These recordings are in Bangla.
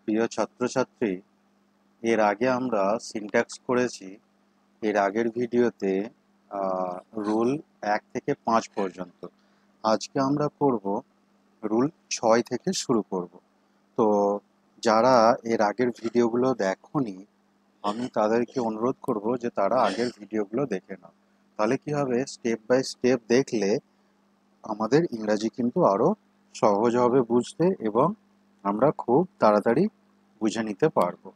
প্রিয় ছাত্রছাত্রী, এর আগে আমরা সিনট্যাক্স করেছি। এর আগের ভিডিওতে রুল 1 থেকে 5 পর্যন্ত। আজকে আমরা করব রুল 6 থেকে শুরু করব। তো যারা এর আগের ভিডিওগুলো দেখোনি, আমি তাদেরকে অনুরোধ করব যে তারা আগের ভিডিওগুলো দেখে নাও। তাহলে কি হবে, স্টেপ বাই স্টেপ দেখলে আমাদের ইংরাজি কিন্তু আরো সহজ হবে বুঝতে, এবং আমরা খুব তাড়াতাড়ি বুঝে নিতে পারবো।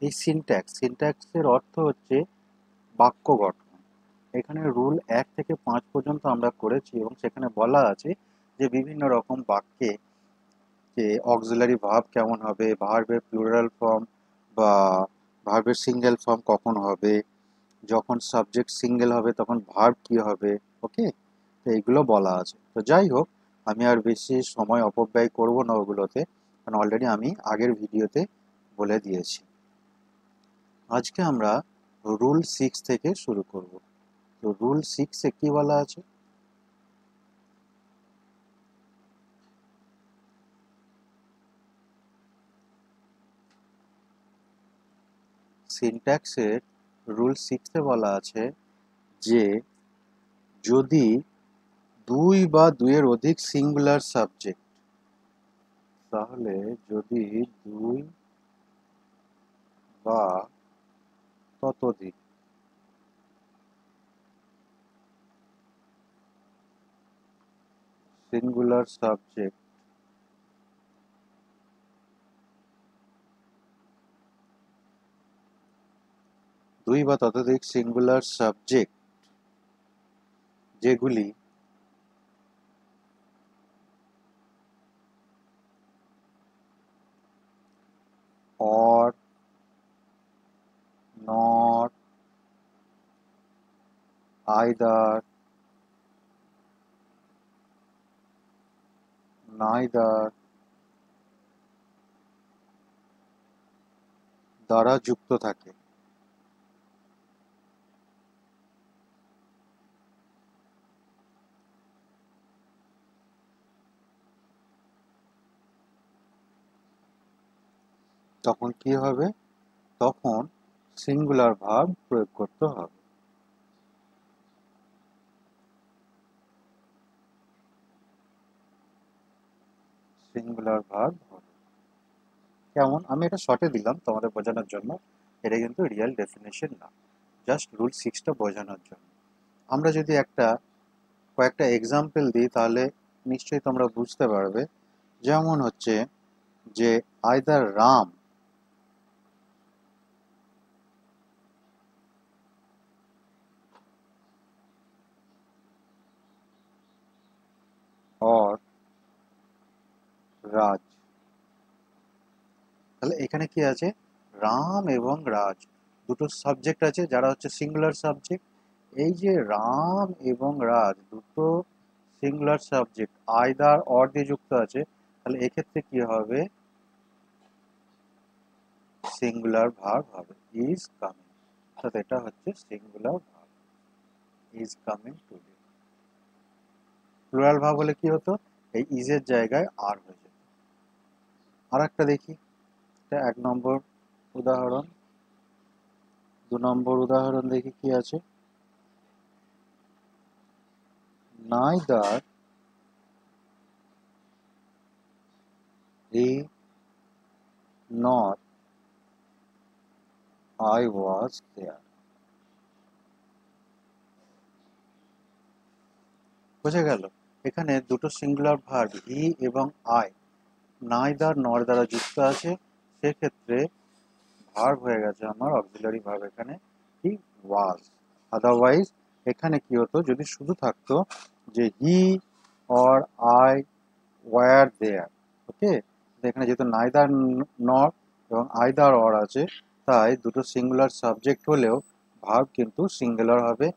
এই সিনট্যাক্সের অর্থ হচ্ছে বাক্য গঠন। এখানে রুল 1 থেকে 5 পর্যন্ত আমরা করেছি, এবং সেখানে বলা আছে যে বিভিন্ন রকম বাক্যে যে অক্সিলারি ভার্ব কেমন হবে, ভার্বের প্লুরাল ফর্ম বা ভার্বের সিঙ্গেল ফর্ম কখন হবে, যখন সাবজেক্ট সিঙ্গেল হবে তখন ভার্ব কি হবে। ওকে, তো এইগুলো বলা আছে। তো যাই হোক, আমি আর বেশি সময় অপব্যয় করব না ওগুলোতে, কারণ অলরেডি আমি আগের ভিডিওতে বলে দিয়েছি। আজকে আমরা রুল 6 থেকে শুরু করব। তো রুল 6-এ কি বলা আছে? সিনট্যাক্সের রুল 6-এ বলা আছে যে যদি 2 বা 2 এর অধিক সিঙ্গুলার সাবজেক্ট, তাহলে যদি 2 বা ততোধিক সিঙ্গুলার সাবজেক্ট যেগুলি অর, নট, আইদার, নাইদার দ্বারা যুক্ত থাকে, তখন কি হবে? তখন সিঙ্গুলার ভার্ব প্রয়োগ করতে হবে। সিঙ্গুলার ভার্ব হবে কেমন, আমি এটা শর্টে দিলাম তোমাদের বোঝানোর জন্য। এটা কিন্তু রিয়েল ডেফিনেশন না, জাস্ট রুল 6টা বোঝানোর জন্য। আমরা যদি কয়েকটা এক্সাম্পল দিই, তাহলে নিশ্চয়ই তোমরা বুঝতে পারবে। যেমন হচ্ছে যে আইদার রাম অর রাজ। তাহলে এখানে কি আছে? রাম এবং রাজ দুটো সাবজেক্ট আছে, যারা হচ্ছে সিঙ্গুলার সাবজেক্ট। এই যে রাম এবং রাজ দুটো সিঙ্গুলার সাবজেক্ট আইদার অর দিয়ে যুক্ত আছে, তাহলে এক্ষেত্রে কি হবে? সিঙ্গুলার ভার্ব হবে, ইজ কামিং। অর্থাৎ এটা হচ্ছে singular verb, is coming today. Plural verb হলে কি হতো? এই ইজের জায়গায় আর হয়ে যেত। আর একটা দেখি, এটা 1 নম্বর উদাহরণ। 2 নম্বর উদাহরণ দেখি কি আছে। neither he nor I was there। বোঝা গেল? এখানে দুটো সিঙ্গুলার ভার্ব হি এবং আই নাইদার নর দ্বারা যুক্ত আছে, সেক্ষেত্রে ভার্ব হয়ে গেছে আমার অক্সিলারি ভার্ব এখানে হি ওয়াজ। আদারওয়াইজ এখানে কি হতো যদি শুধু থাকতো যে হি অর আই ওয়্যার দেয়ার। ওকে, এখানে যেহেতু নাইদার নর এবং আইদার অর আছে, তাই দুটো সিঙ্গুলার সাবজেক্ট হলেও ভার্ব কিন্তু সিঙ্গুলার হবে।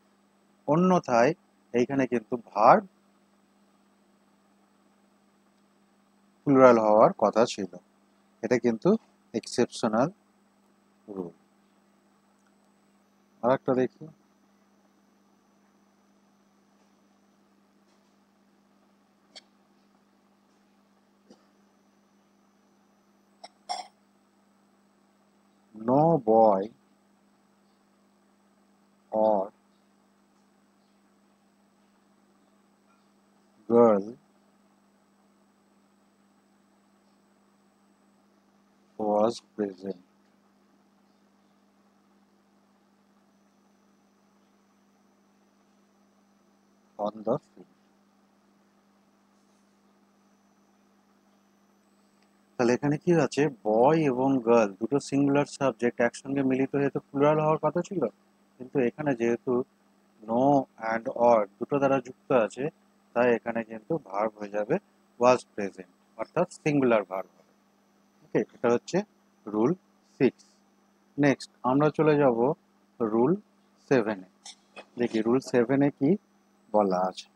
অন্যথায় এইখানে কিন্তু ভার্ব প্লুরাল হওয়ার কথা ছিল। এটা কিন্তু এক্সেপশনাল রুল। আর একটা দেখি। boy or girl was present on the field. তাহলে এখানে কি আছে, বয় এবং গার্ল দুটো সিঙ্গুলার সাবজেক্ট একসঙ্গে মিলিত হয়ে তো প্লুরাল হওয়ার কথা ছিল, কিন্তু এখানে যেহেতু নো অ্যান্ড অর দুটো দ্বারা যুক্ত আছে, তাই এখানে কিন্তু ভার্ব হয়ে যাবে ওয়াজ প্রেজেন্ট, অর্থাৎ সিঙ্গুলার ভার্ব হবে। ওকে, এটা হচ্ছে রুল 6। নেক্সট আমরা চলে যাব রুল 7-এ। দেখি রুল 7-এ কি বলা আছে।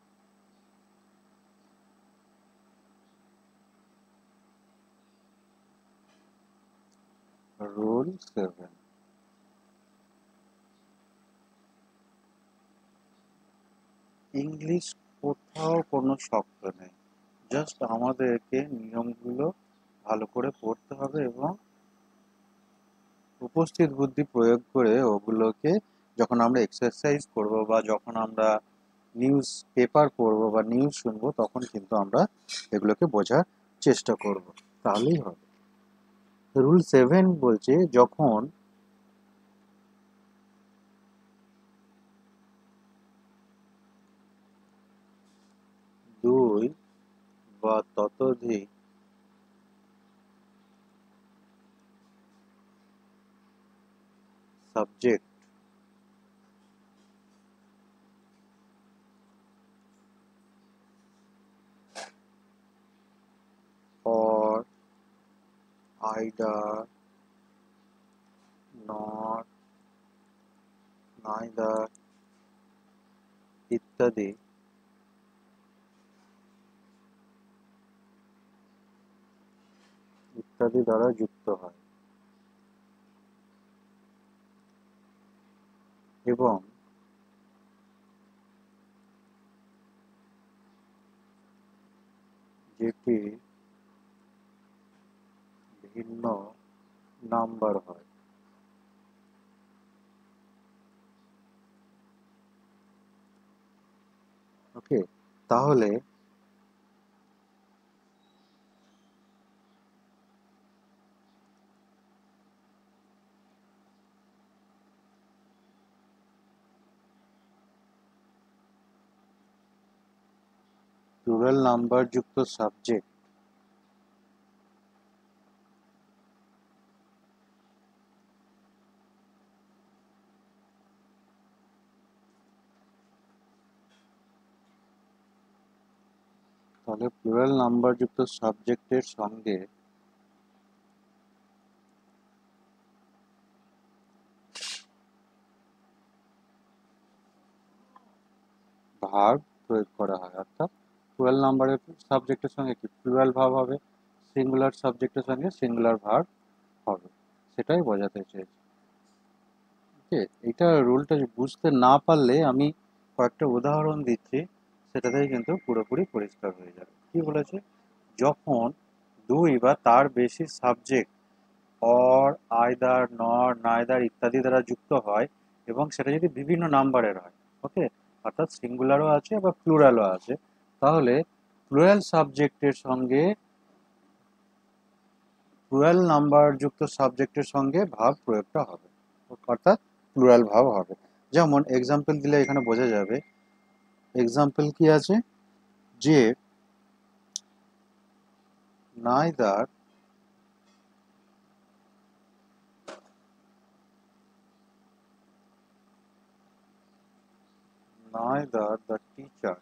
রুল 7, ইংলিশ কোথাও কোনো শব্দ নেই, জাস্ট আমাদেরকে নিয়মগুলো ভালো করে পড়তে হবে এবং উপস্থিত বুদ্ধি প্রয়োগ করে ওগুলোকে যখন আমরা এক্সারসাইজ করব বা যখন আমরা নিউজ পেপার পড়বো বা নিউজ শুনবো, তখন কিন্তু আমরা এগুলোকে বোঝার চেষ্টা করব, তাহলেই হবে। রুল 7 বলছে, যখন দুই বা ততোধিক subject or either, not, neither ইত্যাদি ইত্যাদি দ্বারা যুক্ত হয় এবং যেটি ভিন্ন নাম্বার হয়। ওকে, তাহলে প্লুরাল নাম্বার যুক্ত সাবজেক্ট তাহলে প্লুরাল নাম্বার যুক্ত সাবজেক্টের সঙ্গে ভার্ব প্রয়োগ করা হয়, অর্থাৎ প্লুরাল নাম্বারের সাবজেক্টের সঙ্গে কি প্লুরাল ভার্ব হবে, সিঙ্গুলার সাবজেক্টের সঙ্গে সিঙ্গুলার ভার্ব হবে, সেটাই বোঝাতে চেয়েছি। ওকে, এটা রুলটা বুঝতে না পারলে আমি কয়েকটা উদাহরণ দিচ্ছি, সেটাতেই কিন্তু পুরোপুরি পরিষ্কার হয়ে যাবে। কি বলেছে, যখন দুই বা তার বেশি সাবজেক্ট অর, আইদার, নর, নাইদার ইত্যাদি দ্বারা যুক্ত হয় এবং সেটা যদি বিভিন্ন নাম্বারের হয়, ওকে, অর্থাৎ সিঙ্গুলারও আছে বা প্লুরালও আছে, তাহলে প্লুরাল সাবজেক্টের সঙ্গে প্লুরাল নাম্বার যুক্ত সাবজেক্টের সঙ্গে ভাব প্রয়োগটা হবে, অর্থাৎ প্লুরাল ভাব হবে। যেমন এক্সাম্পল দিলে এখানে বোঝা যাবে। এক্সাম্পল কি আছে, যে neither the teacher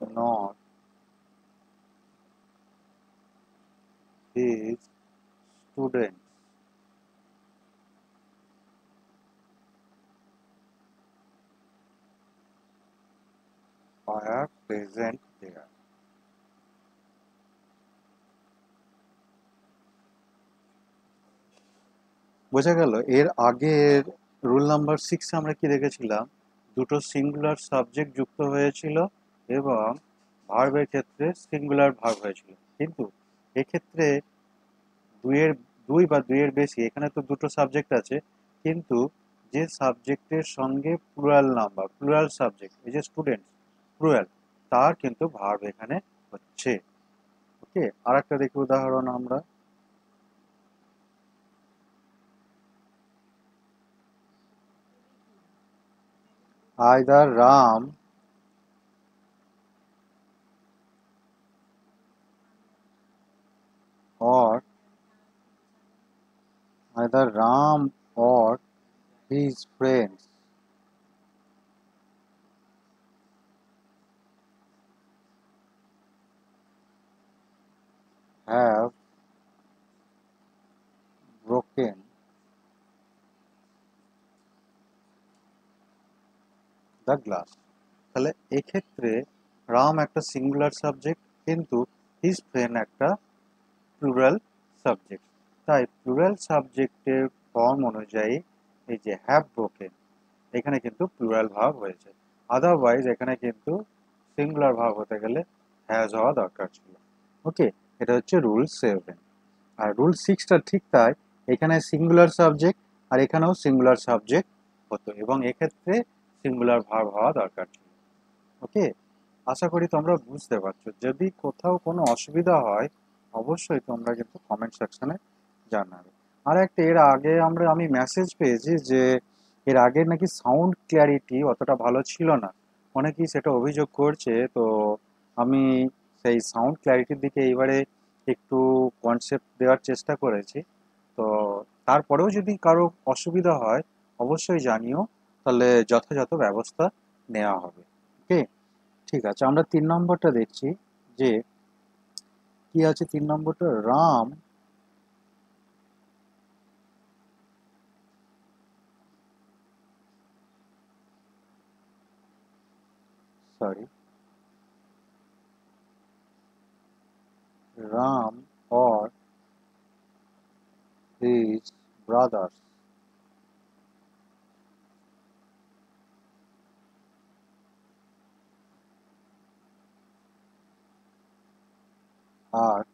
nor his students are present there. বোঝা গেল? এর আগের রুল নাম্বার 6 আমরা কি দেখেছিলাম, দুটো সিঙ্গুলার সাবজেক্ট যুক্ত হয়েছিল এবং ভার্বের ক্ষেত্রে সিঙ্গুলার ভার্ব হয়েছিল, কিন্তু এক্ষেত্রে দুইয়ের দুই বা দুইয়ের বেশি, এখানে তো দুটো সাবজেক্ট আছে, কিন্তু যে সাবজেক্টের সঙ্গে প্লুরাল নাম্বার, প্লুরাল সাবজেক্ট, এই যে স্টুডেন্ট প্লুরাল, তার কিন্তু ভার্ব এখানে হচ্ছে। ওকে, আর একটা দেখি উদাহরণ আমরা। Either Ram or either Ram or his friends have broken the glass। তাহলে এক্ষেত্রে রাম একটা সিঙ্গুলার সাবজেক্ট, কিন্তু হিজ ফ্রেন্ড একটা প্লুরাল সাবজেক্ট। তাই প্লুরাল সাবজেক্টের ফর্ম অনুযায়ী এই যে হ্যাভ ব্রোকেন, এখানে কিন্তু প্লুরাল ভার্ব হয়েছে। আদারওয়াইজ এখানে কিন্তু সিঙ্গুলার ভার্ব হতে গেলে হ্যাজ হওয়া দরকার ছিল। ওকে, এটা হচ্ছে রুল 7। আর রুল 6টা ঠিক তাই, এখানে সিঙ্গুলার সাবজেক্ট আর এখানেও সিঙ্গুলার সাবজেক্ট হতো, এবং এক্ষেত্রে সিঙ্গুলার ভার্ব হওয়া দরকার ছিল। ওকে, আশা করি তোমরা বুঝতে পারছো। যদি কোথাও কোনো অসুবিধা হয় অবশ্যই তোমরা কিন্তু কমেন্ট সেকশনে জানাবে। আর একটা, এর আগে আমি মেসেজ পেয়েছি যে এর আগে নাকি সাউন্ড ক্ল্যারিটি অতটা ভালো ছিল না, অনেকেই সেটা অভিযোগ করছে। তো আমি সেই সাউন্ড ক্ল্যারিটির দিকে এইবারে একটু কনসেপ্ট দেওয়ার চেষ্টা করেছি। তো তারপরেও যদি কারো অসুবিধা হয় অবশ্যই জানিও, তাহলে যথাযথ ব্যবস্থা নেওয়া হবে। ওকে, ঠিক আছে, আমরা 3 নম্বরটা দেখছি যে কি আছে। 3 নম্বরটা, Ram sorry Ram or his brothers are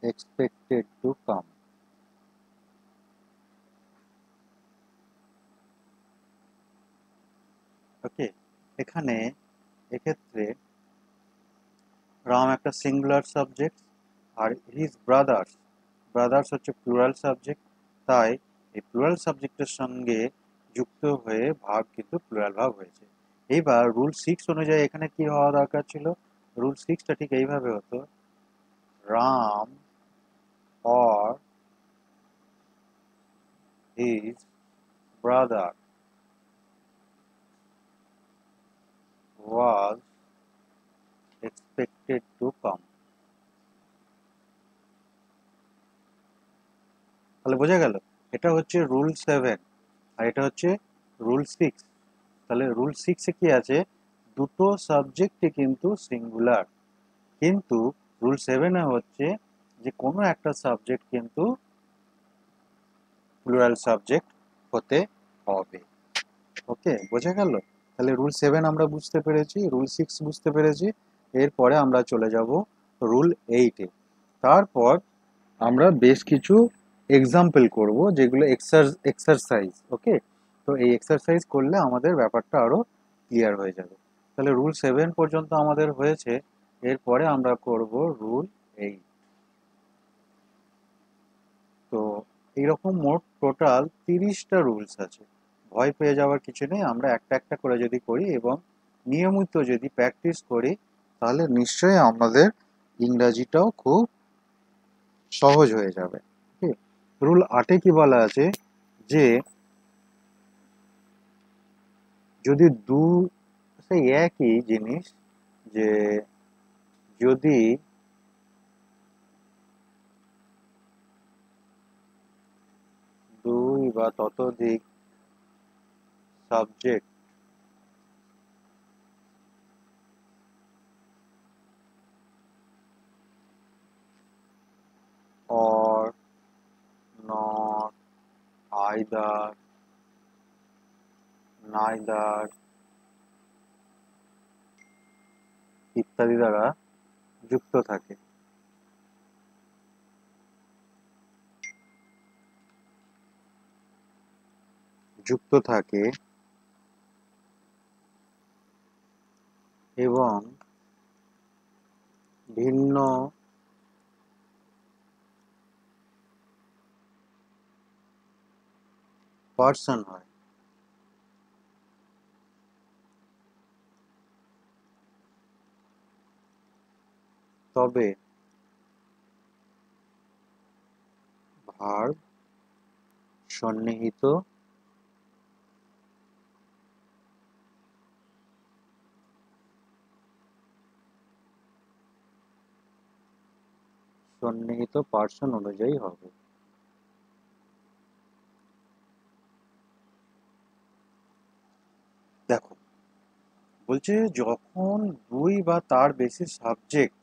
expected to come। ওকে, এখানে এক্ষেত্রে রাম একটা সিঙ্গুলার সাবজেক্ট, আর হিজ ব্রাদার্স, ব্রাদার্স হচ্ছে প্লুরাল সাবজেক্ট। তাই এই প্লুরাল সাবজেক্টের সঙ্গে যুক্ত হয়ে ভাব কিন্তু প্লুরাল ভাব হয়েছে। এইবার রুল 6 অনুযায়ী এখানে কি হওয়া দরকার ছিল? রুল 6টা ঠিক এইভাবে হতো, Ram or his brother was expected to come। তাহলে বোঝা গেল, এটা হচ্ছে রুল 7 আর এটা হচ্ছে রুল 6। তাহলে রুল 6-এ কি আছে? দুটো সাবজেক্টই কিন্তু সিঙ্গুলার, কিন্তু রুল 7-এ হচ্ছে যে কোনো একটা সাবজেক্ট কিন্তু প্লুরাল সাবজেক্ট হতে হবে। ওকে, বোঝা গেল? তাহলে রুল 7 আমরা বুঝতে পেরেছি, রুল 6 বুঝতে পেরেছি। এরপরে আমরা চলে যাব রুল 8-এ। তারপর আমরা বেশ কিছু এক্সাম্পল করব, যেগুলো এক্সারসাইজ। ওকে, তো এই এক্সারসাইজ করলে আমাদের ব্যাপারটা আরো ক্লিয়ার হয়ে যাবে। তাহলে রুল 7 পর্যন্ত আমাদের হয়েছে, এরপরে আমরা করব রুল 8। তো এইরকম মোট টোটাল 30টা রুলস আছে। ভয় পেয়ে যাওয়ার কিছু নেই, আমরা একটা একটা করে যদি করি এবং নিয়মিত যদি প্র্যাকটিস করি তাহলে নিশ্চয়ই আমাদের ইংরাজিটাও খুব সহজ হয়ে যাবে। রুল 8-এ কি বলা আছে যে যদি সেই একই জিনিস, যে যদি দুই বা ততোধিক subject or not, either, neither ইত্যাদি দ্বারা যুক্ত থাকে, যুক্ত থাকে এবং ভিন্ন পার্সন হয়, তবে ভার্ব সন্নিহিত পার্সন অনুযায়ী হবে। দেখো, বলছে যখন দুই বা তার বেশি সাবজেক্ট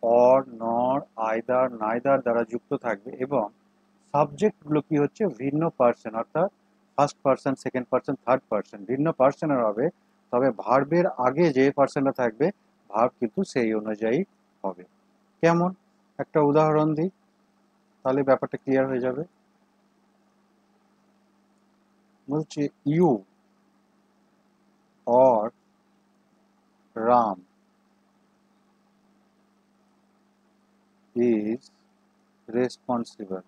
অর, নর, আইদার, নাইদার দ্বারা যুক্ত থাকবে এবং সাবজেক্টগুলো কি হচ্ছে ভিন্ন পার্সন, অর্থাৎ first person, second person, third person ভিন্ন পার্সনের হবে, তবে ভার্বের আগে যে পার্সনটা থাকবে ভার্ব কিন্তু সেই অনুযায়ী হবে। কেমন? একটা উদাহরণ দিই, তাহলে ব্যাপারটা ক্লিয়ার হয়ে যাবে। বলছে you or Ram is responsible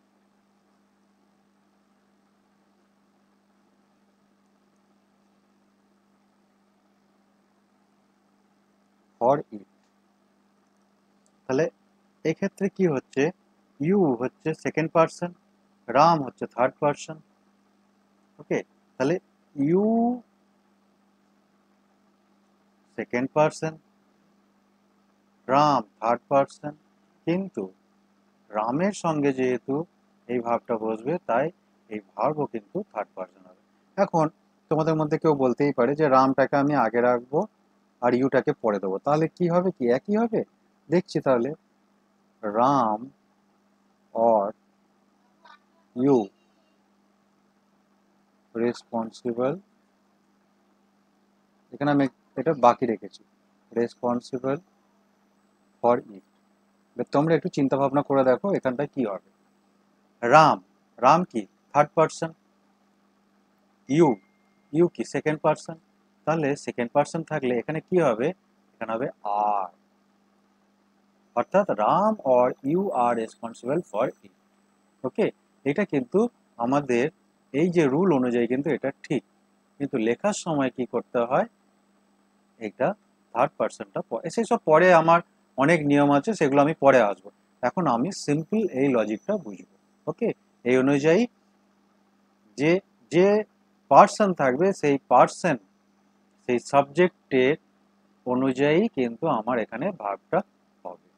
for it। তাহলে এক্ষেত্রে কি হচ্ছে, ইউ হচ্ছে সেকেন্ড পার্সন, রাম হচ্ছে থার্ড পার্সন। ওকে, তাহলে you second person, Ram third person, কিন্তু রামের সঙ্গে যেহেতু এই ভার্বটা বসবে তাই এই ভার্বও কিন্তু থার্ড পার্সন হবে। এখন তোমাদের মধ্যে কেউ বলতেই পারে যে রামটাকে আমি আগে রাখবো আর ইউটাকে পরে দেবো, তাহলে কি হবে, কি একই হবে? দেখছি তাহলে, রাম or you responsible, এখানে আমি এটা বাকি রেখেছি, রেসপন্সিবল ফর ইট। তোমরা একটু চিন্তা ভাবনা করে দেখো এখানটায় কি হবে। রাম, রাম কি থার্ড পার্সন, ইউ, ইউ কি সেকেন্ড পার্সন, তাহলে সেকেন্ড পার্সন থাকলে এখানে কি হবে, এখানে হবে আর, অর্থাৎ Ram or you are responsible for it. Okay, এটা কিন্তু আমাদের এই যে রুল অনুযায়ী কিন্তু এটা ঠিক, কিন্তু লেখার সময় কি করতে হয়, এটা থার্ড পার্সনটা সেসব পরে আমার অনেক নিয়ম আছে, সেগুলো আমি পরে আসবো। এখন আমি সিম্পল এই লজিকটা বুঝবো। ওকে, এই অনুযায়ী যে যে পার্সন থাকবে সেই পার্সন সেই সাবজেক্টের অনুযায়ী কিন্তু আমার এখানে ভার্বটা হবে।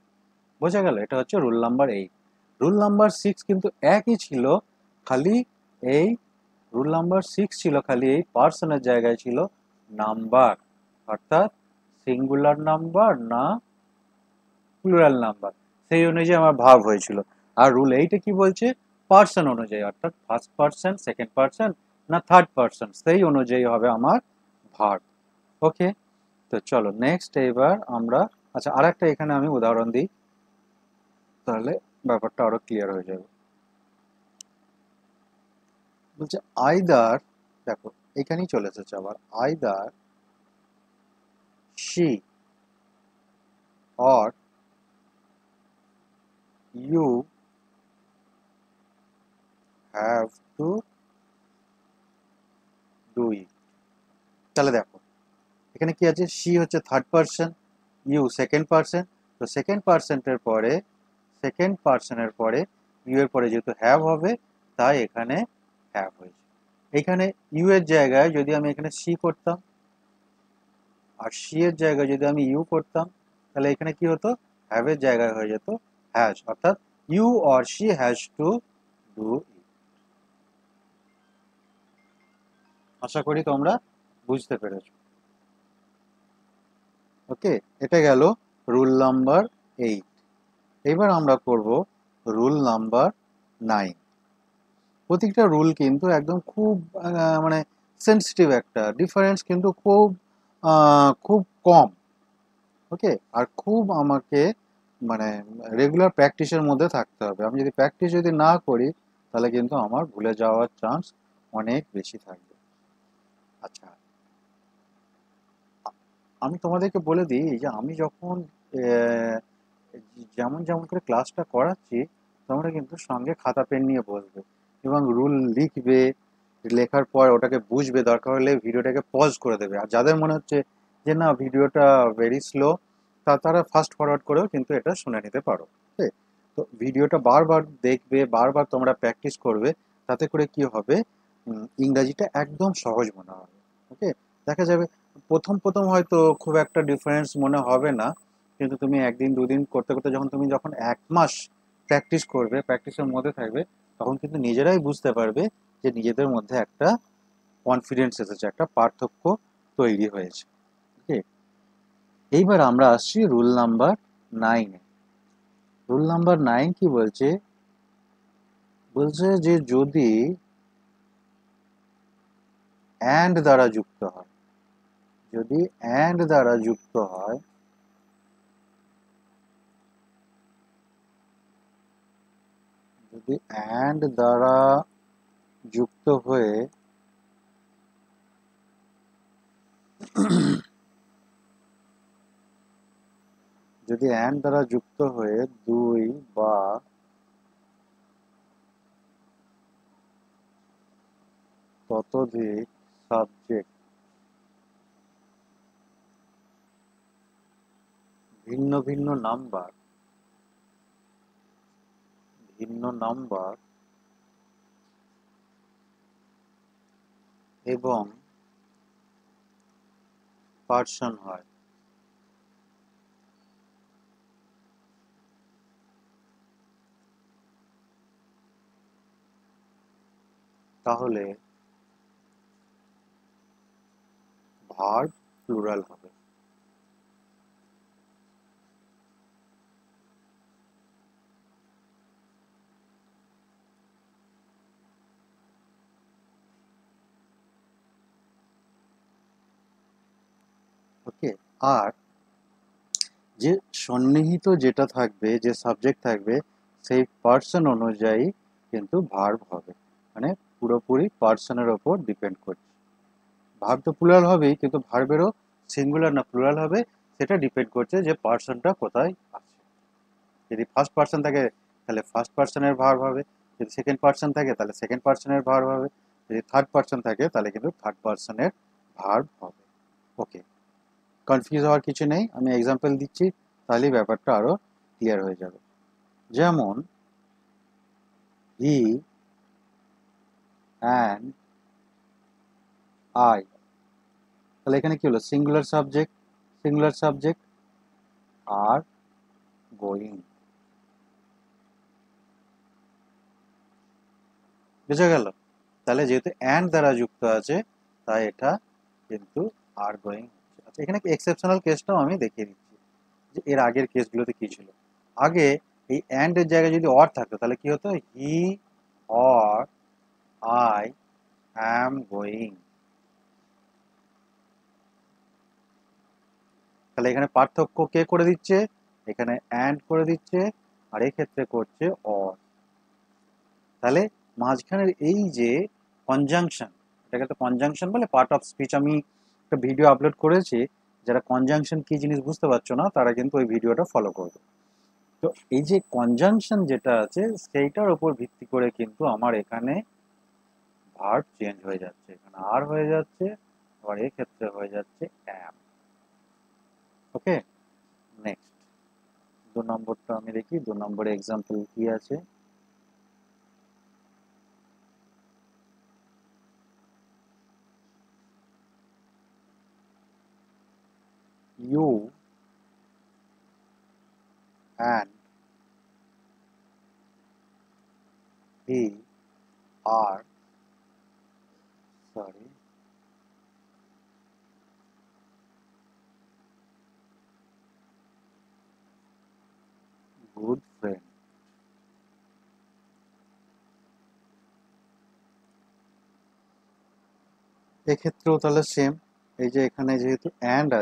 বোঝা গেল? এটা হচ্ছে রুল নাম্বার 8। রুল নাম্বার 6 কিন্তু একই ছিল, খালি এই রুল নাম্বার 6 ছিল খালি এই পার্সনের জায়গায় ছিল নাম্বার, অর্থাৎ সিঙ্গুলার নাম্বার না প্লুরাল নাম্বার, সেই অনুযায়ী আমার ভার্ব হয়েছিল। আর রুল 8 কি বলছে, পার্সন অনুযায়ী, অর্থাৎ ফার্স্ট পার্সন, সেকেন্ড পার্সন না থার্ড পার্সন, সেই অনুযায়ী হবে আমার ভার্ব। ওকে, তো চলো নেক্সট এবার আমরা, আচ্ছা আরেকটা এখানে আমি উদাহরণ দিই, তাহলে ব্যাপারটা আরো ক্লিয়ার হয়ে যাবে। বলছে আইদার, দেখো এখানেই চলে এসেছে আবার, either she or you have to do it. তাহলে দেখো এখানে কি আছে, শি হচ্ছে third person, you second person, তো সেকেন্ড পার্সনের পরে ইউ এর পরে যেহেতু হ্যাভ হবে তাই এখানে হ্যাভ হয়েছে। এখানে ইউ এর জায়গায় যদি আমি এখানে সি করতাম আর সি এর জায়গায় যদি আমি ইউ করতাম, তাহলে এখানে কি হতো, হ্যাভ এর জায়গায় হয়ে যেত হ্যাজ, অর্থাৎ you or she has to do it. আশা করি তোমরা বুঝতে পেরেছো। ওকে, এটা গেল রুল নাম্বার 8। এবার আমরা করব রুল নাম্বার 9। প্রত্যেকটা রুল কিন্তু একদম খুব মানে সেন্সিটিভ একটা ডিফারেন্স, কিন্তু খুব খুব কম। ওকে, আর খুব আমাকে মানে রেগুলার প্র্যাকটিসের মধ্যে থাকতে হবে। আমি যদি প্র্যাকটিস যদি না করি তাহলে কিন্তু আমার ভুলে যাওয়ার চান্স অনেক বেশি থাকবে। আচ্ছা, আমি তোমাদেরকে বলে দিই যে আমি যখন আহ, যেমন যেমন করে ক্লাসটা করাচ্ছি তোমরা কিন্তু সঙ্গে খাতা পেন নিয়ে বসবে এবং রুল লিখবে। লেখার পর ওটাকে বুঝবে, দরকার হলে ভিডিওটাকে পজ করে দেবে। আর যাদের মনে হচ্ছে যে না ভিডিওটা ভেরি স্লো, তারা ফাস্ট ফরওয়ার্ড করেও কিন্তু এটা শুনে নিতে পারো। ঠিক আছে? তো ভিডিওটা বারবার দেখবে, বারবার তোমরা প্র্যাকটিস করবে, তাতে করে কি হবে, ইংরাজিটা একদম সহজ মনে হবে। ওকে, দেখা যাবে প্রথম প্রথম হয়তো খুব একটা ডিফারেন্স মনে হবে না, কিন্তু তুমি একদিন দুদিন করতে করতে যখন 1 মাস প্র্যাকটিস করবে, প্র্যাকটিসের মধ্যে থাকবে, তখন কিন্তু নিজেরাই বুঝতে পারবে যে নিজেদের মধ্যে একটা কনফিডেন্স এসেছে, একটা পার্থক্য তৈরি হয়েছে। ওকে, এইবার আমরা আসছি রুল নাম্বার 9-এ। রুল নাম্বার 9 কি বলছে, বলছে যে যদি অ্যান্ড দ্বারা যুক্ত হয়, যদি অ্যান্ড দ্বারা যুক্ত হয়, যদি অ্যান্ড দ্বারা যুক্ত হয়ে যদি অ্যান্ড দ্বারা যুক্ত হয়ে দুই বা ততোধিক সাবজেক্ট ভিন্ন ভিন্ন নাম্বার, ভিন্ন নাম্বার এবং পার্সন হয়, তাহলে ভার্ব প্লুরাল হবে। ওকে, আর যে সন্নিহিত যেটা থাকবে, যে সাবজেক্ট থাকবে, সেই পার্সন অনুযায়ী কিন্তু ভার্ব হবে। মানে পুরোপুরি পার্সনের ওপর ডিপেন্ড করছে। ভার্ব তো প্লুরাল হবেই, কিন্তু ভার্বেরও সিঙ্গুলার না প্লুরাল হবে সেটা ডিপেন্ড করছে যে পার্সনটা কোথায় আছে। যদি ফার্স্ট পার্সন থাকে তাহলে ফার্স্ট পার্সনের ভার্ব হবে, যদি সেকেন্ড পার্সন থাকে তাহলে সেকেন্ড পার্সনের ভার্ব হবে, যদি থার্ড পার্সন থাকে তাহলে কিন্তু থার্ড পার্সনের ভার্ব হবে। ওকে, কনফিউজ হওয়ার কিছু নেই, আমি এক্সাম্পল দিচ্ছি, তাহলেই ব্যাপারটা আরো ক্লিয়ার হয়ে যাবে। যেমন হি অ্যান্ড আই, তাহলে এখানে কি হলো, singular subject, singular subject are going. বুঝা গেল? তাহলে যেহেতু অ্যান্ড দ্বারা যুক্ত আছে, তাই এটা কিন্তু আর গোয়িং। আচ্ছা, এখানে এক্সেপশনাল কেসটাও আমি দেখিয়ে দিচ্ছি যে এর আগের কেসগুলোতে কি ছিল। আগে এই অ্যান্ড এর জায়গায় যদি অর থাকতো তাহলে কি হতো, he or I am going. তাহলে এখানে পার্থক্য কে করে দিচ্ছে, এখানে অ্যান্ড করে দিচ্ছে, আর এক্ষেত্রে করছে অর। তাহলে মাঝখানের এই যে কনজাংশন, এটাকে তো কনজাংশন বলে, পার্ট অফ স্পিচ, আমি একটা ভিডিও আপলোড করেছি, যারা কনজাংশন কি জিনিস বুঝতে পারছো না তারা কিন্তু ওই ভিডিওটা ফলো করবে। তো এই যে কনজাংশন যেটা আছে সেইটার উপর ভিত্তি করে কিন্তু আমার এখানে ভার্ব চেঞ্জ হয়ে যাচ্ছে, এখানে আর হয়ে যাচ্ছে, আবার এক্ষেত্রে হয়ে যাচ্ছে অ্যাম। ওকে, নেক্সট 2 নম্বরটা আমি দেখি, 2 নম্বরে এক্সাম্পল কি আছে। You and he are, sorry, good friend। এক্ষেত্রেও তাহলে সেম, এই যে এখানে যেহেতু অ্যান্ড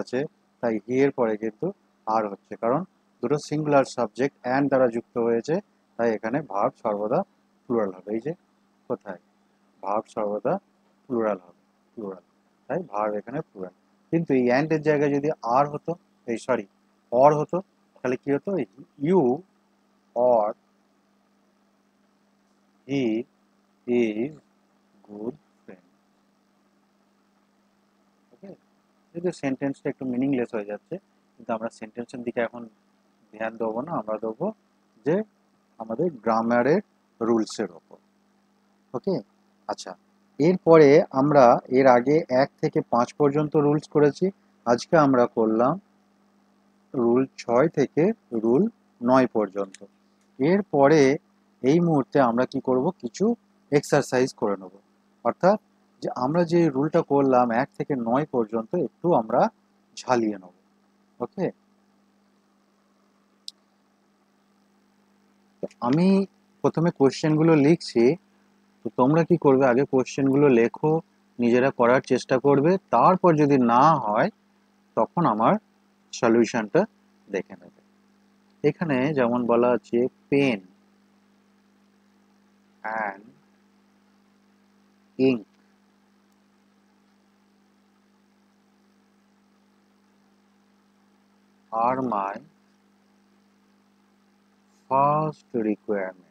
আছে, তাই হি এর পরে কিন্তু আর হচ্ছে, কারণ দুটো সিঙ্গুলার সাবজেক্ট অ্যান্ড দ্বারা যুক্ত হয়েছে, তাই এখানে ভার্ব সর্বদা প্লুরাল হবে। এই যে কোথায় ভার্ব সর্বদা প্লুরাল হবে, প্লুরাল, তাই ভার্ব এখানে প্লুরাল। কিন্তু এই অ্যান্ড এর জায়গায় যদি আর হতো, এই সরি অর হতো, তাহলে কি হতো, you or he is good friend. Okay, যদিও সেন্টেন্সটা একটু মিনিংলেস হয়ে যাচ্ছে, কিন্তু আমরা সেন্টেন্সের দিকে এখন ধ্যান দেবো না, আমরা দেবো যে আমাদের গ্রামারের রুলসের ওপর। ওকে, আচ্ছা, এরপরে আমরা এর আগে 1 থেকে 5 পর্যন্ত রুলস করেছি, আজকে আমরা করলাম রুল 6 থেকে রুল 9 পর্যন্ত। এরপরে এই মুহূর্তে আমরা কি করব, কিছু এক্সারসাইজ করে নেব, অর্থাৎ যে আমরা যে রুলটা করলাম 1 থেকে 9 পর্যন্ত একটু আমরা ঝালিয়ে নেব। ওকে, আমি প্রথমে কোশ্চেনগুলো লিখছি, তো তোমরা কি করবে, আগে কোশ্চেনগুলো লেখো, নিজেরা করার চেষ্টা করবে, তারপর যদি না হয় তখন আমার সলিউশনটা দেখে নেবে। এখানে যেমন বলা আছে pen and ink are my first requirement.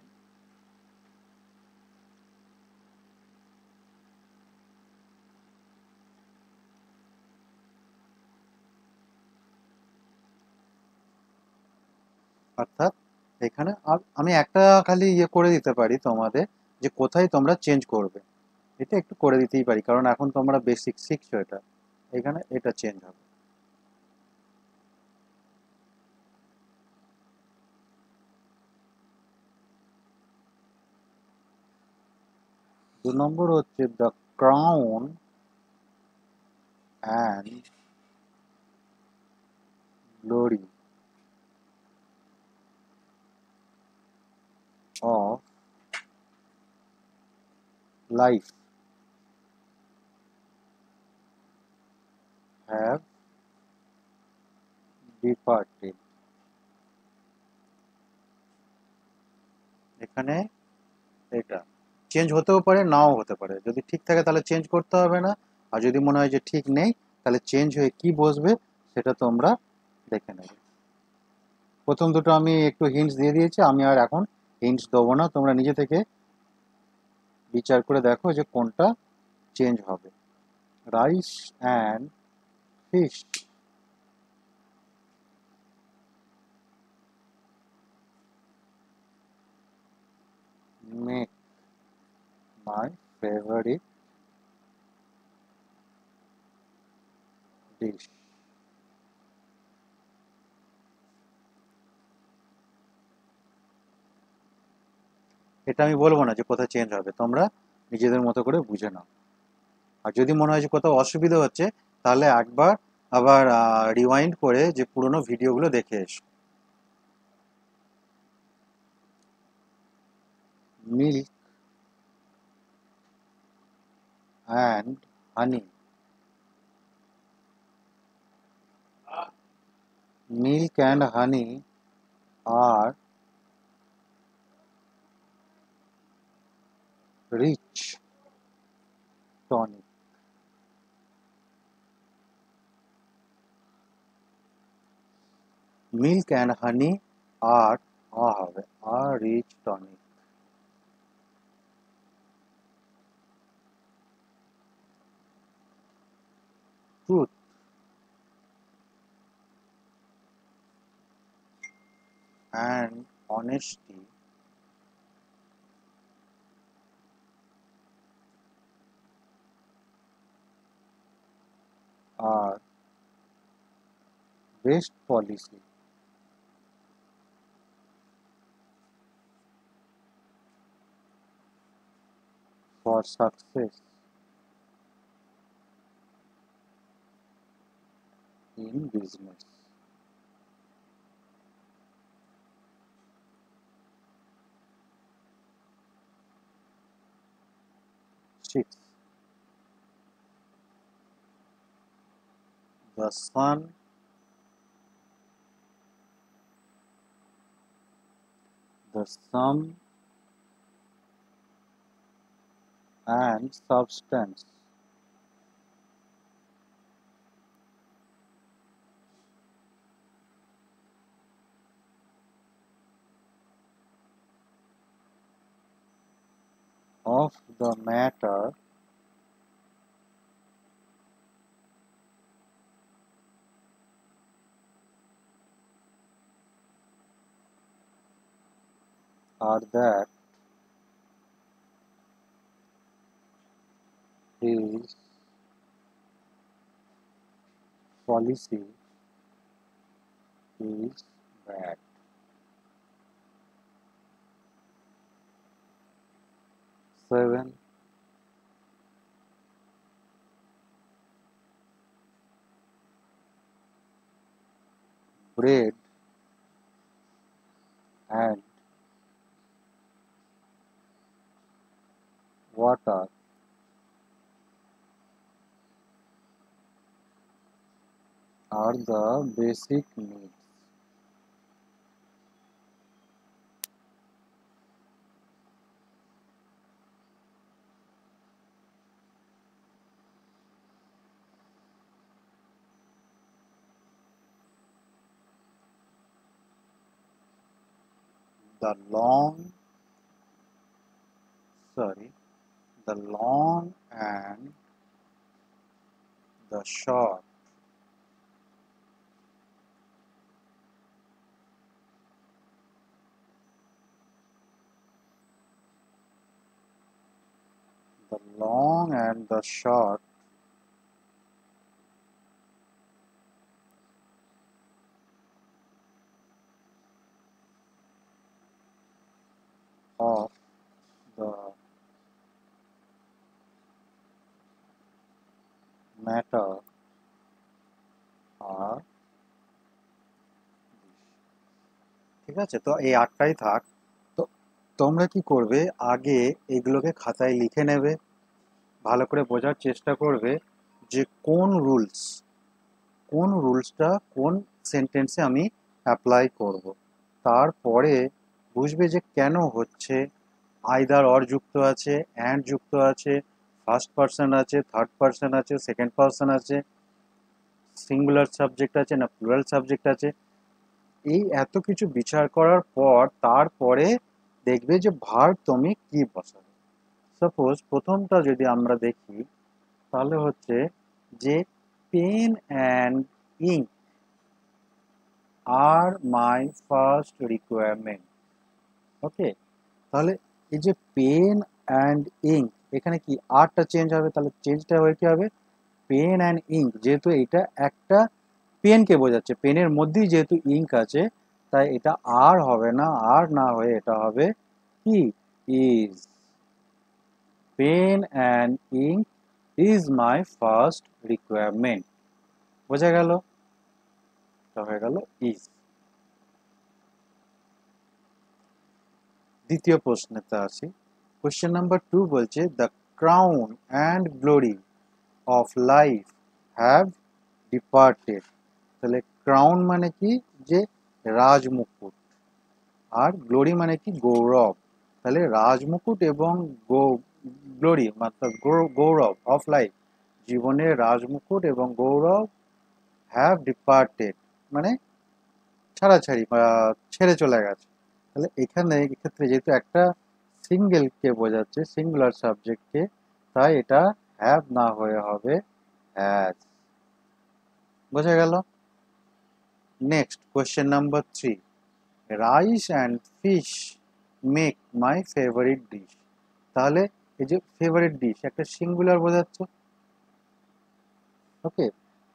অর্থাৎ এখানে আমি একটা খালি ইয়ে করে দিতে পারি তোমাদের, যে কোথায় তোমরা চেঞ্জ করবে, এটা একটু করে দিতেই পারি, কারণ এখন তোমরা বেসিক শিখছো, এটা এখানে এটা চেঞ্জ হবে। 2 নম্বর হচ্ছে the crown and glory of life have departed. এখানে এটা চেঞ্জ হতেও পারে, নাও হতে পারে, যদি ঠিক থাকে তাহলে চেঞ্জ করতে হবে না, আর যদি মনে হয় যে ঠিক নেই তাহলে চেঞ্জ হয়ে কি বসবে সেটা তোমরা দেখে নেবে। প্রথম দুটো আমি একটু হিন্টস দিয়ে দিয়েছি, আমি আর এখন হিন্টস দেবো না, তোমরা নিজে থেকে বিচার করে দেখো যে কোনটা চেঞ্জ হবে। Rice and fish make my favourite dish. এটা আমি বলবো না যে কোথায় চেঞ্জ হবে, তোমরা নিজেদের মতো করে বুঝে নাও। আর যদি মনে হয় যে কোথাও অসুবিধা হচ্ছে, তাহলে একবার আবার রিওয়াইন্ড করে যে পুরোনো ভিডিওগুলো দেখে এসো। Milk and honey, milk and honey are rich tonic. Milk and honey are rich tonic. Truth and honesty are best policy for success in business. Six, the sum and substance of the matter are that his policy is bad. 7. Bread and water are the basic needs. The long, sorry, the long and the short the long and the short of the matter are, ঠিক আছে? তো এই 8টাই থাক। তো তোমরা কি করবে, আগে এগুলোকে খাতায় লিখে নেবে, ভালো করে বোঝার চেষ্টা করবে যে কোন রুলসটা কোন সেন্টেন্সে আমি অ্যাপ্লাই করব। তারপরে বুঝবে যে কেন হচ্ছে, আইদার অর যুক্ত আছে, অ্যান্ড যুক্ত আছে, ফার্স্ট পার্সন আছে, থার্ড পার্সন আছে, সেকেন্ড পার্সন আছে, সিঙ্গুলার সাবজেক্ট আছে না প্লুরাল সাবজেক্ট আছে। এই এত কিছু বিচার করার পর তারপরে দেখবে যে ভার্ব তুমি কি বসাবে। সাপোজ প্রথমটা যদি আমরা দেখি, তাহলে হচ্ছে যে pen and ink are my first requirement. Okay, তাহলে এই যে পেন অ্যান্ড ইঙ্ক, এখানে কি আরটা চেঞ্জ হবে, তাহলে চেঞ্জটা হয়ে কি হবে, পেন অ্যান্ড ইঙ্ক, যেহেতু এটা একটা পেনকে বোঝাচ্ছে, পেনের মধ্যেই যেহেতু ইঙ্ক আছে, তাই এটা আর হবে না, আর না হয়ে এটা হবে কি, is. Pen and ink is my first requirement. বোঝা গেল? এটা হয়ে গেল ইজ। দ্বিতীয় প্রশ্নেতে আসি। কোশ্চেন নাম্বার 2 বলছে the crown and glory of life have departed. তাহলে ক্রাউন মানে কি, যে রাজমুকুট, আর গ্লোরি মানে কি, গৌরব। তাহলে রাজমুকুট এবং গ্লোরি অর্থাৎ গৌরব অফ লাইফ, জীবনের রাজমুকুট এবং গৌরব, হ্যাভ ডিপার্টেড মানে ছাড়াছাড়ি বা ছেড়ে চলে গেছে। তাহলে এখানে এক্ষেত্রে যেহেতু একটা সিঙ্গেলকে বোঝাচ্ছে, সিঙ্গুলার সাবজেক্টকে, তাই এটা হ্যাভ না হয়ে হবে হ্যাজ। বোঝা গেল? Next question number 3, rice and fish make my favourite dish. তাহলে এই যে ফেভারিট ডিশ একটা সিঙ্গুলার বোঝাচ্ছে, ওকে,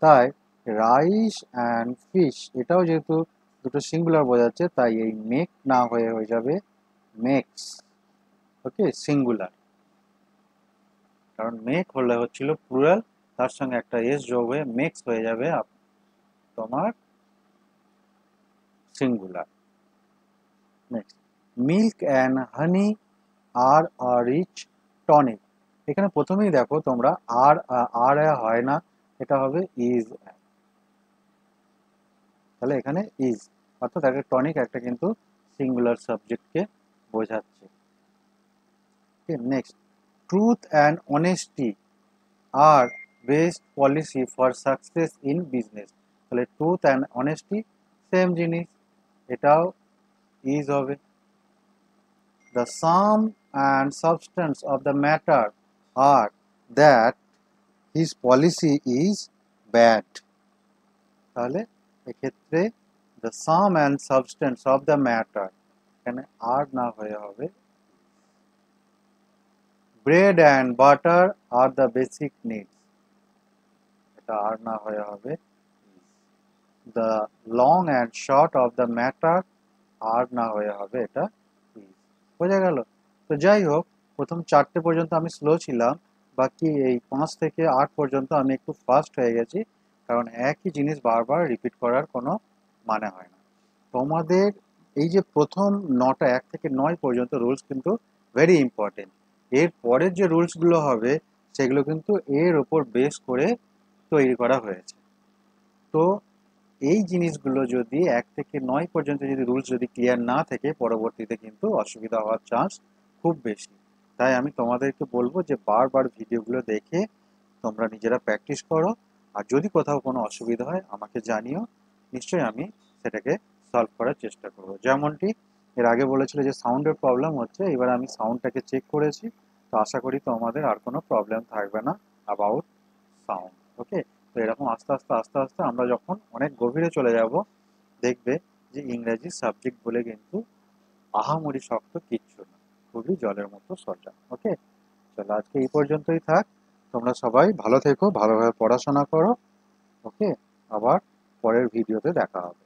তাই রাইস অ্যান্ড ফিশ এটাও যেহেতু দুটো সিঙ্গুলার বোঝাচ্ছে, তাই এই মেক না হয়ে যাবে মেক্স। ওকে, সিঙ্গুলার, কারণ মেক হলে হচ্ছিল প্লুরাল, তার সঙ্গে একটা এস যোগ হয়ে মেক্স হয়ে যাবে তোমার singular. Next, milk and honey are a rich tonic. এখানে প্রথমেই দেখো তোমরা আর আর হয় না, এটা হবে ইজ। তাহলে এখানে ইজ অর্থাৎ একটা টনিক একটা কিন্তু সিঙ্গুলার সাবজেক্টকে বোঝাচ্ছে। Next, truth and honesty are best policy for success in business. তাহলে ট্রুথ অ্যান্ড অনেস্টি সেম জিনিস, এটাও ইজ হবে। The sum and substance of the matter are that his policy is bad. তাহলে এক্ষেত্রে the sum and substance of the matter এখানে আর না হয়ে হবে bread and butter are the basic needs, এটা আর না হয়ে হবে the long and short of the matter আর না হয়ে হবে এটা বোঝা গেল। তো যাই হোক, প্রথম 4টে পর্যন্ত আমি স্লো ছিলাম, বাকি এই 5 থেকে 8 পর্যন্ত আমি একটু ফাস্ট হয়ে গেছি, কারণ একই জিনিস বারবার রিপিট করার কোনো মানে হয় না। তোমাদের এই যে প্রথম 9টা 1 থেকে 9 পর্যন্ত রুলস কিন্তু ভেরি ইম্পর্টেন্ট। এর পরের যে রুলসগুলো হবে সেগুলো কিন্তু এর ওপর বেস করে তৈরি করা হয়েছে। তো এই জিনিসগুলো যদি 1 থেকে 9 পর্যন্ত যদি রুলস যদি ক্লিয়ার না থাকে, পরবর্তীতে কিন্তু অসুবিধা হওয়ার চান্স খুব বেশি। তাই আমি তোমাদেরকে বলবো যে বারবার ভিডিওগুলো দেখে তোমরা নিজেরা প্র্যাকটিস করো, আর যদি কোথাও কোনো অসুবিধা হয় আমাকে জানিও, নিশ্চয়ই আমি সেটাকে সলভ করার চেষ্টা করব। যেমনটি এর আগে বলেছিল যে সাউন্ডের প্রবলেম হচ্ছে, এবার আমি সাউন্ডটাকে চেক করেছি, তো আশা করি তোমাদের আর কোনো প্রবলেম থাকবে না অ্যাবাউট সাউন্ড। ওকে, তো এরকম আস্তে আস্তে আস্তে আস্তে আমরা যখন অনেক গভীরে চলে যাব, দেখবে যে ইংরেজি সাবজেক্ট বলে কিন্তু আহামরি শক্ত কিচ্ছু না, খুবই জলের মতো সোজা। ওকে, চলো আজকে এই পর্যন্তই থাক। তোমরা সবাই ভালো থেকো, ভালোভাবে পড়াশোনা করো। ওকে, আবার পরের ভিডিওতে দেখা হবে।